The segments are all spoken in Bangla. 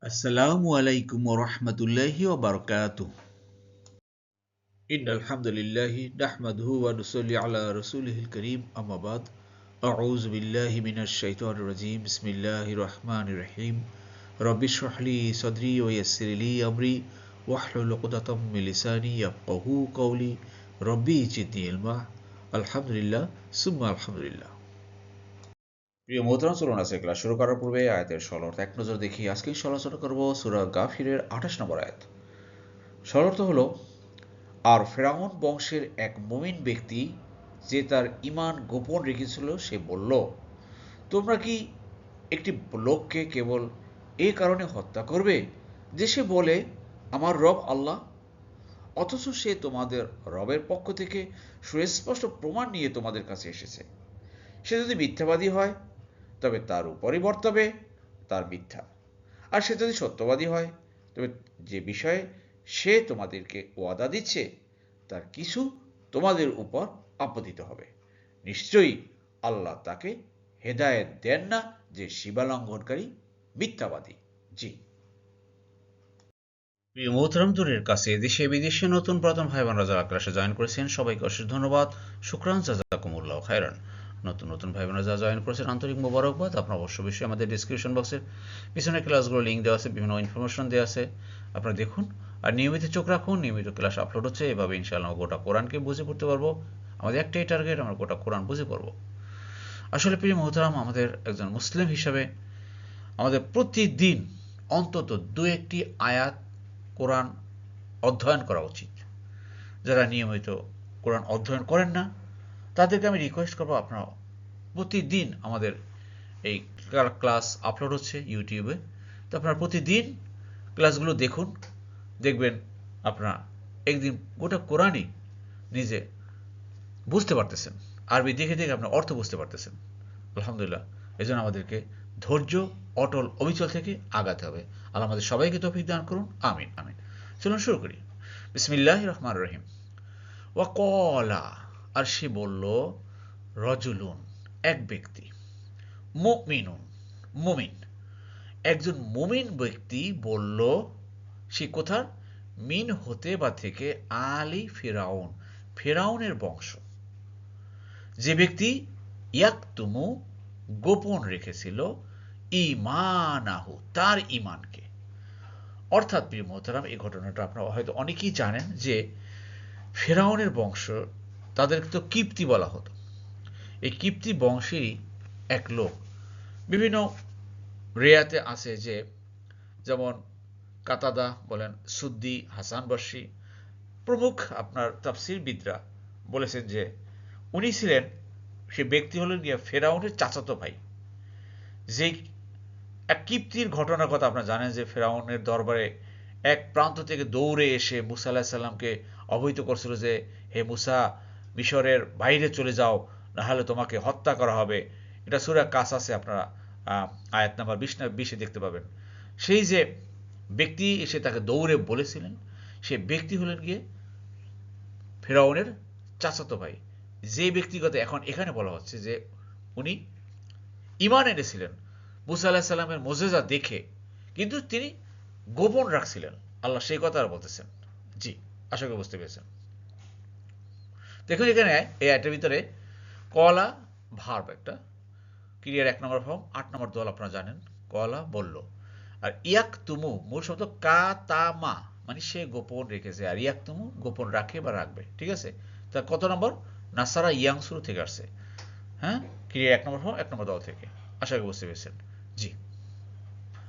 আসসালামু আলাইকুম ওয়া রাহমাতুল্লাহি ওয়া বারাকাতুহু। ইন্নাল হামদুলিল্লাহি নাহমাদুহু ওয়া নুসাল্লি আলা রাসূলিহিল কারীম আম্মা বাদ। আউযু বিল্লাহি মিনাশ শাইতানির রাজীম। বিসমিল্লাহির রাহমানির রাহিম। রব্বি ইশরাহ লি সাদরি ওয়া ইয়াসসির লি আমরি ওয়াহলুল উকদাতাম মিন লিসানি ইয়াফকাহু কওলি। রব্বি জিদনি ইলমা। আলহামদুলিল্লাহ সুম্মা আলহামদুলিল্লাহ। প্রিয় মোহতারাম, চলুন আজকে ক্লাস শুরু করার পূর্বে আয়াতের সরল এক নজর দেখি। আজকে আলোচনা করব সূরা গাফিরের 28 নম্বর আয়াত। সরল হলো, আর ফেরাউন বংশের এক মুমিন ব্যক্তি যে তার ঈমান গোপন রেখেছিল, সে বলল, তোমরা কি একটি লোককে কেবল এ কারণে হত্যা করবে যে সে বলে আমার রব আল্লাহ, অথচ সে তোমাদের রবের পক্ষ থেকে সুস্পষ্ট প্রমাণ নিয়ে তোমাদের কাছে এসেছে। সে যদি মিথ্যাবাদী হয় তবে তার উপরই বর্তাবে তার মিথ্যা, আর সে যদি সত্যবাদী হয় তবে যে বিষয়ে সে তোমাদেরকে ওয়াদা দিচ্ছে তার কিছু তোমাদের উপর আপতিত হবে। নিশ্চয়ই আল্লাহ তাকে হেদায়েত দেন না যে সীমালঙ্ঘনকারী মিথ্যাবাদী। জি প্রিয় মোহতরম, দূরের কাছে দেশে বিদেশে নতুন প্রথম ভাই বোনরা যারা ক্লাসে জয়েন করেছেন সবাইকে অশেষ ধন্যবাদ। শুকরান, জাযাকুমুল্লাহ খায়রান। নতুন ভাই বোনরা যারা জয়েন করেছেন আন্তরিক মোবারকবাদ। আপনারা অবশ্যই আমাদের ডিসক্রিপশন বক্সের পিছনে ক্লাসগুলো লিঙ্ক দেওয়া আছে, বিভিন্ন ইনফরমেশন দেওয়া আছে, আপনারা দেখুন আর নিয়মিত চোখ রাখুন। নিয়মিত ক্লাস আপলোড হচ্ছে, এভাবে ইনশাআল্লাহ গোটা কোরআনকে বুঝে পড়তে পারবো। আমাদের একটাই টার্গেট, আমরা গোটা কোরআন বুঝে পড়বো। আসলে প্রিয় মোহতারাম, আমাদের একজন মুসলিম হিসাবে আমাদের প্রতিদিন অন্তত দু একটি আয়াত কোরআন অধ্যয়ন করা উচিত। যারা নিয়মিত কোরআন অধ্যয়ন করেন না তাদেরকে আমি রিকোয়েস্ট করবো, আপনারা প্রতিদিন আমাদের এই ক্লাস আপলোড হচ্ছে ইউটিউবে, তো আপনারা প্রতিদিন ক্লাসগুলো দেখুন। দেখবেন আপনারা একদিন গোটা কোরআনই নিজে বুঝতে পারতেছেন। আরবি দেখে দেখে আপনার অর্থ বুঝতে পারতেছেন। আলহামদুলিল্লাহ। এই জন্য আমাদেরকে ধৈর্য, অটল, অবিচল থেকে আগাতে হবে। আল্লাহ আমাদের সবাইকে তৌফিক দান করুন। আমিন আমিন। চলুন শুরু করি। বিসমিল্লাহির রহমানির রহিম। ওয়াকলা, আর সে বলল, রজুলুন, এক ব্যক্তি, মুমিনুন, মুমিন, একজন মুমিন ব্যক্তি বলল, সে কোথার? মিন হতে বা থেকে, আলী ফিরাউন, ফেরাউনের বংশ, যে ব্যক্তি ইয়াকতুমু গোপন রেখেছিল, ঈমানাহু তার ঈমানকে। অর্থাৎ প্রিয় মোহতারাম, এই ঘটনাটা আপনারা হয়তো অনেকেই জানেন যে ফেরাউনের বংশ, তাদেরকে তো কিপ্তি বলা হতো। এই কিপ্তি বংশেরই এক লোক, বিভিন্ন রেয়াতে আছে যে, যেমন কাতাদা বলেন, সুদ্দি, হাসান বসরি প্রমুখ আপনার তাফসিরবিদরা বলেছেন যে উনি ছিলেন, সে ব্যক্তি হলেন গিয়ে ফেরাউনের চাচাতো ভাই। যেই এক কিপ্তির ঘটনার কথা আপনারা জানেন যে ফেরাউনের দরবারে এক প্রান্ত থেকে দৌড়ে এসে মুসা আলাহিসাল্লামকে সাল্লামকে অবহিত করছিল যে, হে মুসা, মিশরের বাইরে চলে যাও, নাহলে তোমাকে হত্যা করা হবে। এটা সূরা কাসাসে আপনারা আয়াত নাম্বার 20 দেখতে পাবেন। সেই যে ব্যক্তি এসে তাকে দৌড়ে বলেছিলেন, সে ব্যক্তি হলেন গিয়ে ফেরাউনের চাচাতো ভাই। যে ব্যক্তিগত এখন এখানে বলা হচ্ছে যে উনি ঈমান এনেছিলেন মুসা আলাহিসাল্লামের সাল্লামের মুজেজা দেখে, কিন্তু তিনি গোপন রাখছিলেন। আল্লাহ সেই কথা আর বলতেছেন। জি, আশা করি বুঝতে পেরেছেন। দেখুন এখানে এই আয়টার ভিতরে কলা ভার্ব, একটা ক্রিয়ার 1 নম্বর ফর্ম, 8 নম্বর দল আপনারা জানেন। কলা বলল, আর ইয়াক তুমু মূল শব্দ কা তা মা, মানে সে গোপন রেখেছে, আর ইয়াক তুমু গোপন রাখে বা রাখবে। ঠিক আছে, তা কত নম্বর? নাসারা ইয়াংসুরু থেকে আসছে। হ্যাঁ, ক্রিয়া 1 নম্বর ফর্ম, 1 নম্বর দল থেকে। আশা করি বুঝতে পেরেছেন। জি,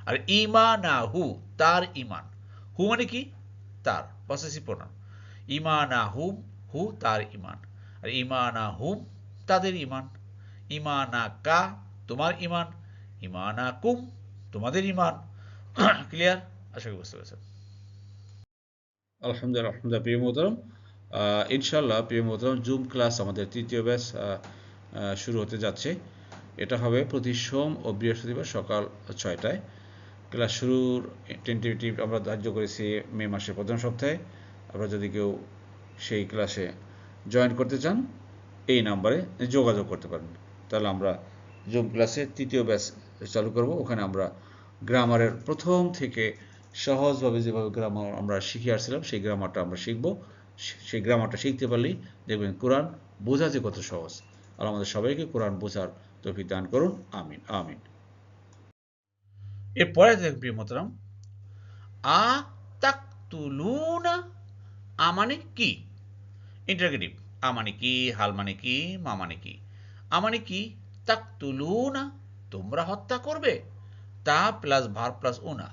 আর ইমানাহু তার ইমান, হু মানে কি? তার, পসেসিভ প্রোনাউন। ইমানাহুম, হু তার ইমান, আর ইমানাহুম তাদের ইমান। ইমানাকা তোমার ইমান, ইমানাকুম তোমাদের ইমান। ক্লিয়ার? আশা করি বুঝতে পেরেছেন। আলহামদুলিল্লাহ আলহামদুলিল্লাহ। প্রিয় মোহতরম, ইনশাল্লাহ প্রিয় মোহতরম, জুম ক্লাস আমাদের তৃতীয় ব্যাচ শুরু হতে যাচ্ছে। এটা হবে প্রতি সোম ও বৃহস্পতিবার সকাল 6টায়। ক্লাস শুরুর টেন্টেটিভ আমরা ধার্য করেছি মে মাসের প্রথম সপ্তাহে। আপনারা যদি কেউ সেই ক্লাসে জয়েন করতে চান, এই নাম্বারে যোগাযোগ করতে পারেন। তাহলে আমরা জুম ক্লাসের তৃতীয় ব্যাচ চালু করব। ওখানে আমরা গ্রামারের প্রথম থেকে সহজভাবে যেভাবে গ্রামার আমরা শিখে আসছিলাম সেই গ্রামারটা আমরা শিখব। সেই গ্রামারটা শিখতে পারলেই দেখবেন কোরআন বোঝা যে কত সহজ। আর আমাদের সবাইকে কোরআন বোঝার তৌফিক দান করুন। আমিন আমিন। এরপরে দেখবেন প্রিয় মোহতারাম, আ তাকতুলুনা, আ মানে কি? ইন্টারগেটিভ। আ মানে কি, হাল মানে কি, মা মানে কি? আ মানে কি? তাকতুলুনা, তোমরা হত্যা করবে। তা প্লাস ভার প্লাস উনা,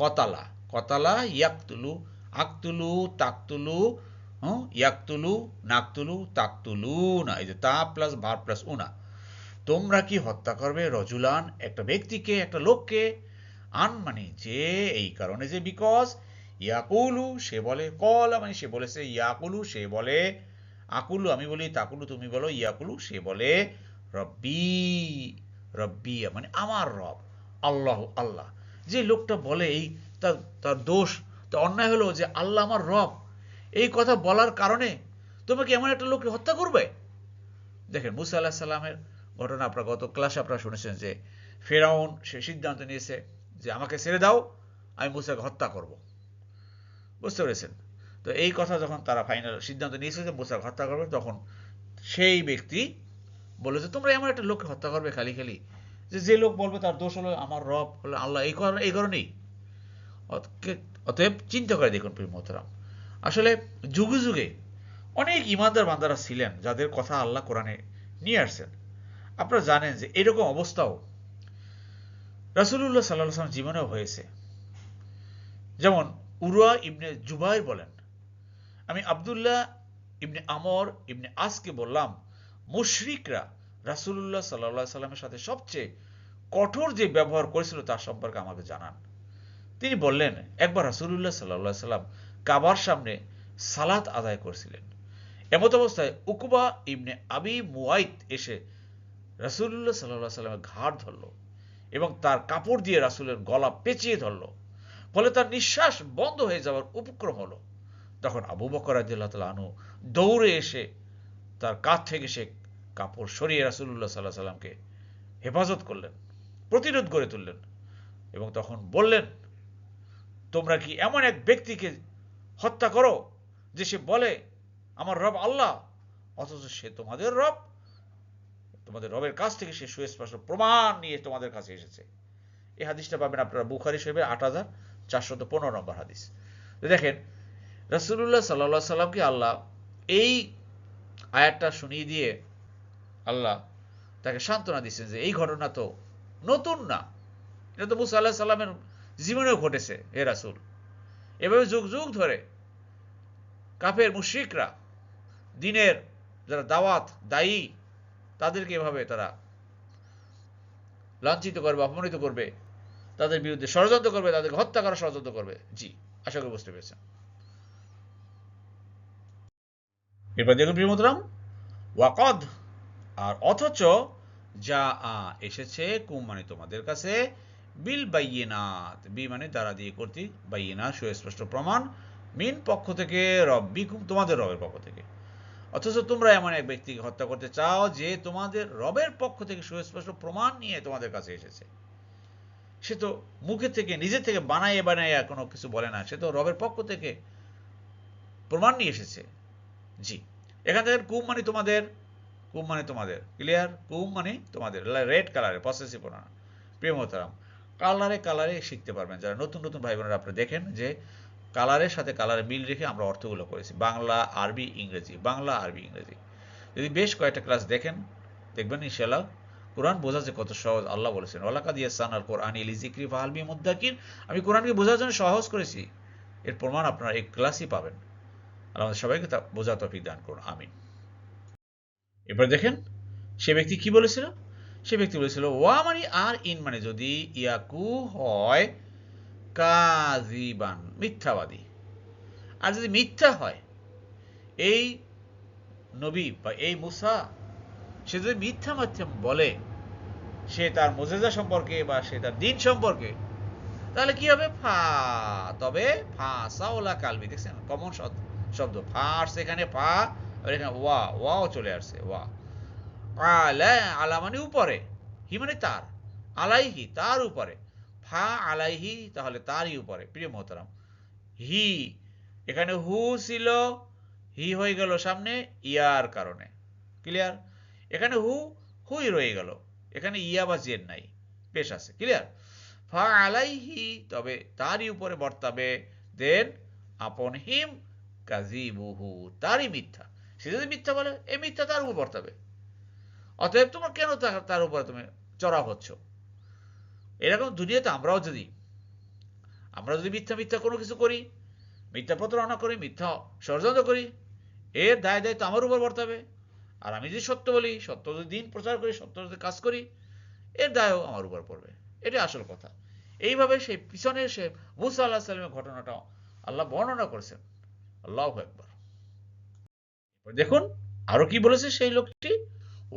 কতালা। কতালা ইয়াকতুলু, আকতুলু, তাকতুলু, ইয়াকতুলু, নাকতুলু, তাকতুলু না। এই যে তা প্লাস ভার প্লাস উনা। তোমরা কি হত্যা করবে? রজুলান, একটা ব্যক্তিকে, একটা লোককে। আন মানে যে, এই কারণে যে, বিকজ। ইয়াকুলু সে বলে, কলা মানে সে বলেছে, ইয়াকুলু সে বলে, আকুলু আমি বলি, তাকুলু তুমি বলো, ইয়াকুলু সে বলে, রব্বি, রব্বি মানে আমার রব, আল্লাহ আল্লাহ। যে লোকটা বলে, এই তার তার দোষ, তার অন্যায় হলো যে আল্লাহ আমার রব, এই কথা বলার কারণে তোমাকে এমন একটা লোককে হত্যা করবে। দেখেন মুসা আল্লাহ সাল্লামের ঘটনা আপনারা গত ক্লাসে আপনারা শুনেছেন যে ফেরাউন সে সিদ্ধান্ত নিয়েছে যে আমাকে ছেড়ে দাও, আমি মুসাকে হত্যা করব। বুঝতে পেরেছেন? তো এই কথা যখন তারা ফাইনাল সিদ্ধান্ত নিয়েছে যে মুসাকে হত্যা করবে, তখন সেই ব্যক্তি বলে যে তোমরা এমন একটা লোককে হত্যা করবে খালি খালি, যে লোক বলবে তার দোষ হলো আমার রব হলো আল্লাহ, এই কারণেই। অতএব চিন্তা করে দেখুন প্রিয় মোহতারাম, আসলে যুগে যুগে অনেক ইমানদার বান্দারা ছিলেন যাদের কথা আল্লাহ কোরআনে নিয়ে আসছেন। আপনারা জানেন যে এরকম অবস্থাও রাসূলুল্লাহ সাল্লাল্লাহু আলাইহি ওয়াসাল্লাম জীবনেও হয়েছে। যেমন উরওয়া ইবনে জুবাইর বলেন, আমি আব্দুল্লাহ ইবনে আমর ইবনে আসকে বললাম, মুশরিকরা রাসূলুল্লাহ সাল্লাল্লাহু আলাইহি সাল্লামের সাথে সবচেয়ে কঠোর যে ব্যবহার করেছিল তার সম্পর্কে আমাকে জানান। তিনি বললেন, একবার রাসূলুল্লাহ সাল্লাল্লাহু আলাইহি সাল্লাম কাবার সামনে সালাত আদায় করছিলেন। এমত অবস্থায় উকবা ইবনে আবি মুয়াইত এসে রাসূলুল্লাহ সাল্লাল্লাহু আলাইহি সাল্লামের ঘাড় ধরল এবং তার কাপড় দিয়ে রাসূলের গলা পেঁচিয়ে ধরল, ফলে তার নিঃশ্বাস বন্ধ হয়ে যাওয়ার উপক্রম হলো। তখন আবু বকর রাদিয়াল্লাহু তাআলা আনহু দৌড়ে এসে তার কাঁধ থেকে সে কাপড় সরিয়ে রাসূলুল্লাহ সাল্লাল্লাহু আলাইহি সাল্লামকে হেফাজত করলেন, প্রতিরোধ গড়ে তুললেন এবং তখন বললেন, তোমরা কি এমন এক ব্যক্তিকে হত্যা করো যে সে বলে আমার রব আল্লাহ, অথচ সে তোমাদের রব? তোমাদের রবের কাছ থেকে সে সুস্পষ্ট প্রমাণ নিয়ে তোমাদের কাছে এসেছে। এই হাদিসটা পাবেন আপনারা বুখারী শরীফের 8415 নম্বর হাদিস। দেখেন রাসূলুল্লাহ সাল্লাল্লাহু আলাইহি সাল্লামকে আল্লাহ এই আয়াতটা শুনিয়ে দিয়ে আল্লাহ তাকে সান্ত্বনা দিচ্ছেন যে এই ঘটনা তো নতুন না, এটা তো মুসা আলাইহিস সালামের জীবনেও ঘটেছে হে রাসূল। এভাবে যুগ যুগ ধরে কাফের মুশরিকরা, দ্বীনের যারা দাওয়াত দায়ী, তাদেরকে এভাবে তারা লাঞ্ছিত করবে, অপমানিত করবে, তাদের বিরুদ্ধে ষড়যন্ত্র করবে, তাদেরকে হত্যা করার ষড়যন্ত্র করবে। জি, আশা করি বুঝতে পেরেছেন। এরপর দেখুন প্রিয় মোহতারাম, ওয়াকদ আর অথচ যা এসেছে কুম মানে তোমাদের কাছে, বিল বাইয়িনাত, বি মানে দ্বারা দিয়ে কর্তৃ, বাইয়িনাত সুস্পষ্ট প্রমাণ, মিন পক্ষ থেকে, রব্বিকুম তোমাদের রবের পক্ষ থেকে। অথচ তোমরা এমন এক ব্যক্তিকে হত্যা করতে চাও যে তোমাদের রবের পক্ষ থেকে সুস্পষ্ট প্রমাণ নিয়ে তোমাদের কাছে এসেছে। সে তো মুখে থেকে নিজে থেকে বানাইয়ে বানাইয়ে কোনো কিছু বলে না, সে তো রবের পক্ষ থেকে প্রমাণ নিয়ে এসেছে। জি, এখান থেকে কুম মানে তোমাদের, কুম মানে তোমাদের, ক্লিয়ার? কুম মানে তোমাদের, রেড কালারে পসেসিভ প্রোনাউন। প্রিয় মোহতারাম, কালারে কালারে শিখতে পারবেন যারা নতুন নতুন ভাই বোনেরা, আপনারা দেখেন যে কালারের সাথে কালারে মিল রেখে আমরা অর্থগুলো করেছি, বাংলা আরবি ইংরেজি, বাংলা আরবি ইংরেজি। যদি বেশ কয়েকটা ক্লাস দেখেন দেখবেন ইনশাআল্লাহ কোরআন বোঝা যে কত সহজ। আল্লাহ বলেছেন ওয়ালাকাদ ইয়াসসারনাল কোরআনা লিযিকরি ফাহাল মিন মুদ্দাকির, আমি কোরআনকে বোঝার জন্য সহজ করেছি। এর প্রমাণ আপনারা এই ক্লাসই পাবেন। আল্লাহ আমাদের সবাইকে তা বোঝার তৌফিক দান করুন, আমিন। এবার দেখেন সে ব্যক্তি কি বলেছিল, সে ব্যক্তি বলেছিল ওয়া মানে আর ইন মানে যদি, ইয়াকু হয় কাযিবান মিথ্যাবাদী, আর যদি মিথ্যা হয় এই নবী বা এই মুসা, সে যদি মিথ্যা মাধ্যম বলে সে তার মুজিজা সম্পর্কে বা সে তার দিন সম্পর্কে, তাহলে কি হবে? ফা, তবে ফা সাওলা কালবি, দেখছেন কমন শব্দ, ফা আসছে এখানে, ফা আর এখানে ওয়া, ওয়াও চলে আসছে, ওয়া। আলা, আলা মানে উপরে, হি মানে তার, আলাইহি তার উপরে, ফা আলাইহি তাহলে তারই উপরে। প্রিয় মোহতারাম, হি এখানে হু ছিল, হি হয়ে গেল সামনে ইয়ার কারণে। ক্লিয়ার? এখানে হুই রয়ে গেল, এখানে ইয়া বা জেদ নাই, পেশ আছে। ক্লিয়ার? ফা আলাইহি তবে তারই উপরে বর্তাবে, দেন আপন হিম কাযিবুহু তারই মিথ্যা। সে যদি মিথ্যা বলে এই মিথ্যা তার উপর বর্তাবে। অতএব তোমার কেন তার উপরে তুমি চড়া হচ্ছ? এরকম দুনিয়াতে আমরা যদি মিথ্যা মিথ্যা কোনো কিছু করি, মিথ্যা প্রতারণা করি, মিথ্যা ষড়যন্ত্র করি, এর দায় তো আমার উপর বর্তাবে। আর আমি যদি সত্য বলি, সত্য যদি দিন প্রচার করি, সত্য যদি কাজ করি, এর দায়ও আমার উপর পড়বে। এটা আসল কথা। এইভাবে সেই পিছনে সে মুসা আল্লাহ সাল্লামের ঘটনাটা আল্লাহ বর্ণনা করেছেন। আল্লাহু আকবার। দেখুন আরো কি বলেছে সেই লোকটি,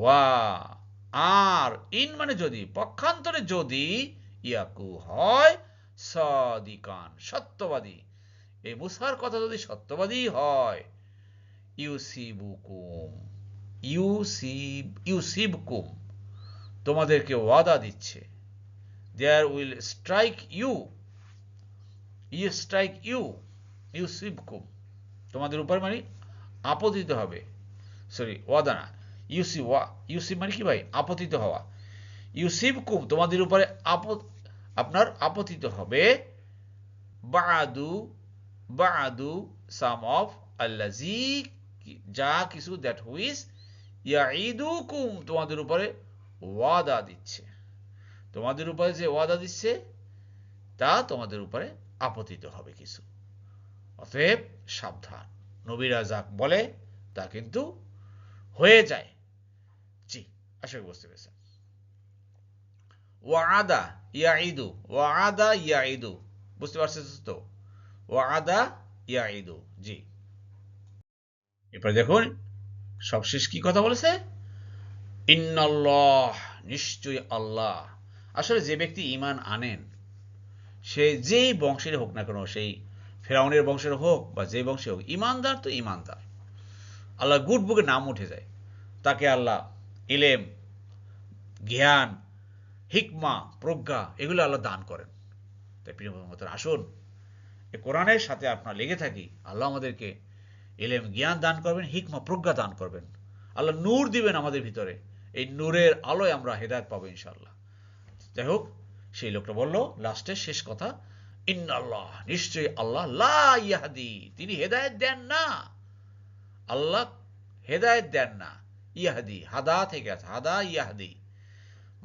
ওয়া আর ইন মানে যদি, পক্ষান্তরে যদি, ইয়াকু হয় সাদিকান সত্যবাদী, এই মুসার কথা যদি সত্যবাদী হয়, ইউসিবুকুম ইউসিবকুম তোমাদেরকে ওয়াদা দিচ্ছে, দেয়ার উইল স্ট্রাইক ইউ ইউসিবকুম তোমাদের উপর মানে আপতিত হবে, সরি ওয়াদা না, ইউসিব মানে কি ভাই? আপতিত হওয়া। ইউসিবকুম তোমাদের উপরে আপনার আপতিত হবে, বাদু বাদু সাম অফ আল্লাজি যা কিছু, দ্যাট হুইজ ইয়াইদুকুম তোমাদের উপরে ওয়াদা দিচ্ছে। তোমাদের উপরে যে ওয়াদা দিচ্ছে তা তোমাদের উপরে আপতিত হবে কিছু। অতএব সাবধান, নবীরা যা বলে তা কিন্তু হয়ে যায়। জি, আশা করি বুঝতে পেরেছেন। ওয়াদা ইয়াইদু, ওয়াদা ইয়াইদু, বুঝতে পারছেন তো? ওয়াদা ইয়াইদু। জি, এরপরে দেখুন সবশেষ কি কথা বলেছে, ইন্নাল্লাহ নিশ্চয়ই আল্লাহ। আসলে যে ব্যক্তি ঈমান আনেন, সে যেই বংশের হোক না কেন, সেই ফেরাউনের বংশের হোক বা যে বংশে হোক, ঈমানদার তো ঈমানদার। আল্লাহ গুড বুকে নাম উঠে যায়, তাকে আল্লাহ ইলেম, জ্ঞান, হিকমা, প্রজ্ঞা এগুলো আল্লাহ দান করেন। তাই প্রিয় মত আসুন এই কোরআনের সাথে আপনার লেগে থাকি, আল্লাহ আমাদেরকে ইলেম জ্ঞান দান করবেন, হিকমা প্রজ্ঞা দান করবেন, আল্লাহ নূর দিবেন আমাদের ভিতরে, এই নূরের আলোয় আমরা হেদায়েত পাবো ইনশাআল্লাহ। যাই হোক, সেই লোকটা বলল লাস্টে শেষ কথা, ইন্নাল্লাহ নিশ্চয়ই আল্লাহ লা ইয়াহদি তিনি হেদায়েত দেন না। আল্লাহ হেদায়েত দেন না, ইয়াহদি হাদা থেকে আছে, হাদা ইয়াহদি,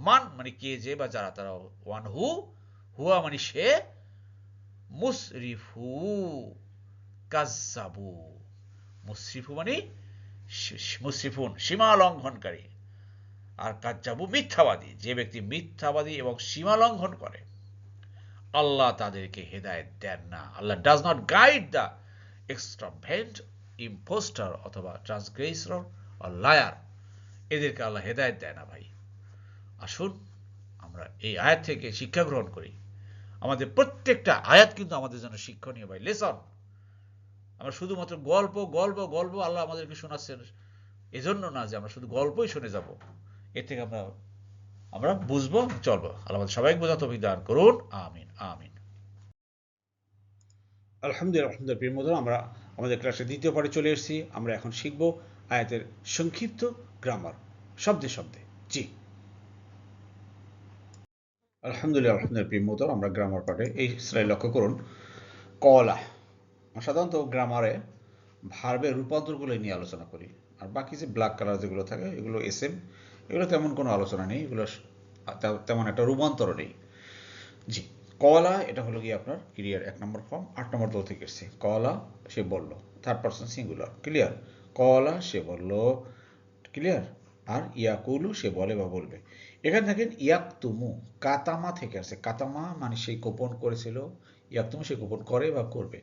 মান মানে কে যে বা যারা, তারা, ওয়ান হুয়া মানে সে, মুসরিফু কাজ্জাবু, মুসরিফু মানে মুসরিফুন সীমা লঙ্ঘনকারী, আর কাজ্জাবু মিথ্যাবাদী, যে ব্যক্তি মিথ্যাবাদী এবং সীমা লঙ্ঘন করে, আল্লাহ তাদেরকে হেদায়েত দেন না। Allah does not guide the extravagant, impostor অথবা ট্রান্সগ্রেসর অর লায়ার, এদেরকে আল্লাহ হেদায়েত দেয় না। ভাই আসুন আমরা এই আয়াত থেকে শিক্ষা গ্রহণ করি। আমাদের প্রত্যেকটা আয়াত কিন্তু আমাদের জন্য শিক্ষণীয় ভাই, লেসন। আমরা শুধুমাত্র গল্প গল্প গল্প আল্লাহ আমাদেরকে শোনাচ্ছেন এজন্য না যে আমরা শুধু গল্পই শুনে যাব, এর থেকে আমরা বুঝবো, চলবো। আল্লাহ আমাদের সবাইকে বোঝা তৌফিক দান করুন, আমিন আমিন। আলহামদুলিল্লাহ প্রিয় বন্ধুরা, আমরা আমাদের ক্লাসের দ্বিতীয় পার্টে চলে এসেছি। আমরা এখন শিখব আয়াতের সংক্ষিপ্ত গ্রামার, শব্দে শব্দে। জি, আলহামদুলিল্লাহ প্রিয় বন্ধুরা, আমরা গ্রামার পার্টে এই স্লাইড লক্ষ্য করুন, কলা। সাধারণত গ্রামারে ভার্বের রূপান্তরগুলো নিয়ে আলোচনা করি, আর বাকি যে ব্ল্যাক কালার যেগুলো থাকে এগুলো এসএম, এগুলো তেমন কোনো আলোচনা নেই, এগুলো তেমন একটা রূপান্তর নেই। জি, কলা এটা হলো কি আপনার ক্রিয়ার 1 নম্বর ফর্ম, 8 নম্বর দল থেকে এসছে। কলা সে বলল, থার্ড পারসন সিঙ্গুলার। ক্লিয়ার? কলা সে বলল, ক্লিয়ার? আর ইয়াকুলু সে বলে বা বলবে। এখানে দেখেন ইয়াকতুমু কাতামা থেকে আসছে। কাতামা মানে সে গোপন করেছিল, ইয়াকতুমু সে গোপন করে বা করবে।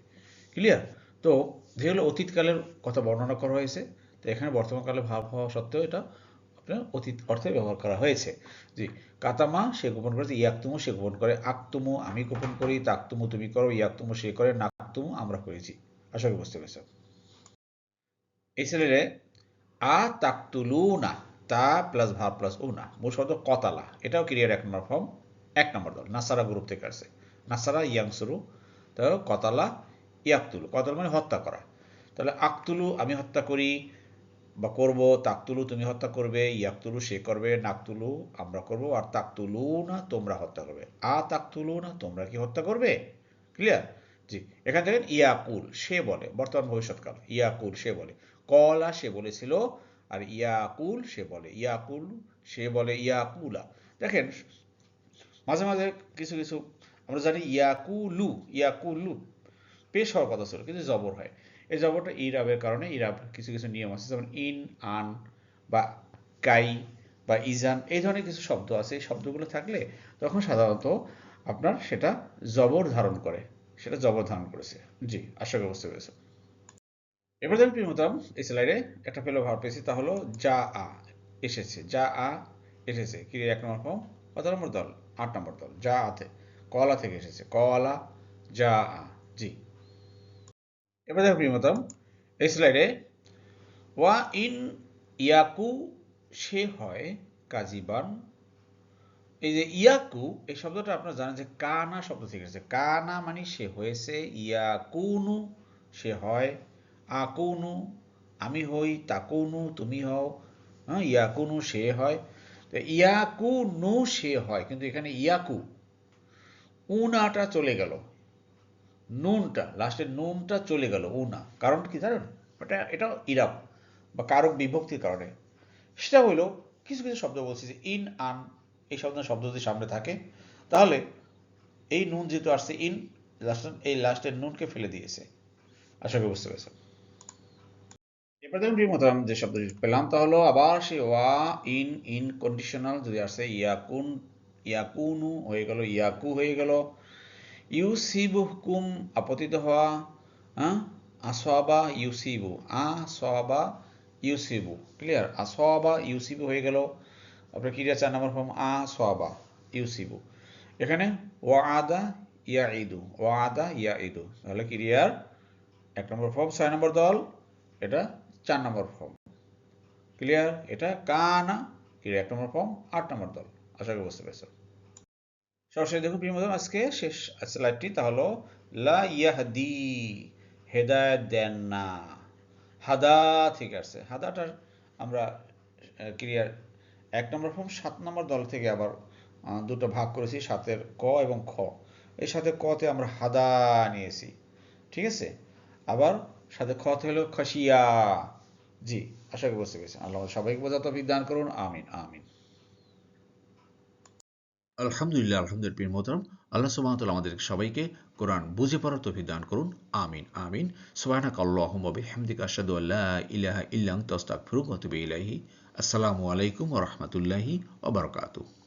ক্লিয়ার? তো যেগুলো অতীতকালের কথা বর্ণনা করা হয়েছে, তো এখানে বর্তমানকালে ভাব হওয়া সত্ত্বেও এটা আপনার অতীত অর্থে ব্যবহার করা হয়েছে। জি, কাতামা সে গোপন করেছে, ইয়াকতুমু সে গোপন করে, আকতুমু আমি গোপন করি, তাকতুমু তুমি করো, ইয়াকতুমু সে করে, নাকতুমু আমরা করেছি। আশা করি বুঝতে পেরেছ। এই ছেলেরে আ তাকতুলু না, তা প্লাস ভাব প্লাস উ না, মূল শব্দ কতালা, এটাও ক্রিয়ার 1 নম্বর ফর্ম। এক নম্বর দল নাসারা গ্রুপ থেকে আসছে, নাসারা ইয়াংসুরু, তাহলে কতালা ইয়াকতুলু, কতাল মানে হত্যা করা, তাহলে আকতুলু আমি হত্যা করি বা করব, তাকতুলু তুমি হত্যা করবে, ইয়াকতুলু সে করবে, নাকতুলু আমরা করব, আর তাকতুলু না তোমরা হত্যা করবে, তাকতুলু না তোমরা কি হত্যা করবে, ক্লিয়ার? জি, এখান থেকে ইয়াকুল সে বলে, বর্তমান ভবিষ্যৎকাল, ইয়াকুল সে বলে, কলা সে বলেছিল, আর ইয়াকুল সে বলে, ইয়াকুল সে বলে, ইয়াকুলা। দেখেন মাঝে মাঝে কিছু কিছু আমরা জানি ইয়াকুলু, ইয়াকুলু পেশ হওয়ার কথা ছিল কিন্তু জবর হয়, এই জবরটা ইরাবের কারণে, ইরাব কিছু কিছু নিয়ম আছে, যেমন ইন, আন বা কাই বা ইজান, এই ধরনের কিছু শব্দ আছে, এই শব্দগুলো থাকলে তখন সাধারণত আপনার সেটা জবর ধারণ করে, সেটা জবর ধারণ করেছে। জি, আশা করি বুঝতে পেরেছো। এবার দেখুন প্রিয় মোহতারাম, এই স্লাইডে একটা পেলো ভার পেয়েছি, তা হলো যা আ এসেছে, যা আ এসেছে কি এক নম্বর ফর্ম, কত নম্বর দল, 8 নম্বর দল, যা আতে কলা থেকে এসেছে, কলা যা আ। জি, এবার দেখো প্রিয় মোহতারাম, এই স্লাইডে ওয়া ইন ইয়াকু সে হয় কাজিবান, এই যে ইয়াকু এই শব্দটা আপনারা জানেন যে কানা শব্দ থেকে এসেছে, কানা মানে সে হয়েছে, ইয়াকুনু সে হয়, আকুনু আমি হই, তাকুনু তুমি হও, হ্যাঁ ইয়াকুনু সে হয়, তো ইয়াকুনু সে হয়, কিন্তু এখানে ইয়াকু উনাটা চলে গেল, নুনটা লাস্টের নুনটা চলে গেল, উনা, কারণ কি জানেন, এটা ইরাব বা কারক বিভক্তির কারণে, সেটা হলো কিছু কিছু শব্দ বলছি যে ইন, আন এই শব্দ যদি সামনে থাকে তাহলে এই নুন যেহেতু আসছে ইন, এই লাস্টের নুনকে ফেলে দিয়েছে। আশা করি বুঝতে পেরেছেন। এবার দেখুন প্রিয় মোহতারাম, যে শব্দটি পেলাম তা হলো আবার সে ওয়া ইন, ইন কন্ডিশনাল যদি আসছে, ইয়াকুন ইয়াকুনু হয়ে গেল, ইয়াকু হয়ে গেল, ইউসিবুকুম আপতিত হওয়া, আসওয়াবা ইউসিবু, আসওয়াবা ইউসিবু, ক্লিয়ার, আসওয়াবা ইউসিবু হয়ে গেল, আপনার ক্রিয়া 4 নম্বর ফর্ম আসওয়াবা ইউসিবু, এখানে ওয়াদা ইয়াইদু, ওয়াদা ইয়াইদু, তাহলে ক্রিয়ার 1 নম্বর ফর্ম 6 নম্বর দল, এটা 4 নম্বর ফর্ম, ক্লিয়ার, এটা কানা ক্রিয়া 1 নম্বর ফর্ম 8 নম্বর দল। আশা করি বুঝতে পেরেছেন। সরাসরি দেখুন প্রিয় বন্ধুরা, আজকে শেষ স্লাইডটি, তা হলো লা ইয়াহদি হেদায়েত দেন না, হাদা থেকে আসছে, হাদাটার আমরা ক্রিয়ার 1 নম্বর ফর্ম 7 নম্বর দল থেকে আবার দুটো ভাগ করেছি, সাথের ক এবং খ, এই সাথে কতে আমরা হাদা নিয়েছি, ঠিক আছে, আবার সাথে খতে হলো খাসিয়া। জি, আশা করি বুঝতে পেরেছেন। আল্লাহ সবাইকে বোঝার তৌফিক দান করুন, আমিন আমিন। আলহামদুলিল্লাহ, আলহামদুলিল্লাহ প্রিয় মোহতারাম, আল্লাহ সুবহানাহু ওয়া তাআলা আমাদের সবাইকে কোরআন বুঝে পড়ার তৌফিক দান করুন, আমিন আমিন। সুবহানাকাল্লাহুম্মা ওয়া বিহামদিকা আশহাদু আল্লা ইলাহা ইল্লা আনতা আস্তাগফিরুকা ওয়া আতুবু ইলাইহি। আসসালামু আলাইকুম ওয়া রাহমাতুল্লাহি ওয়া বারাকাতুহু।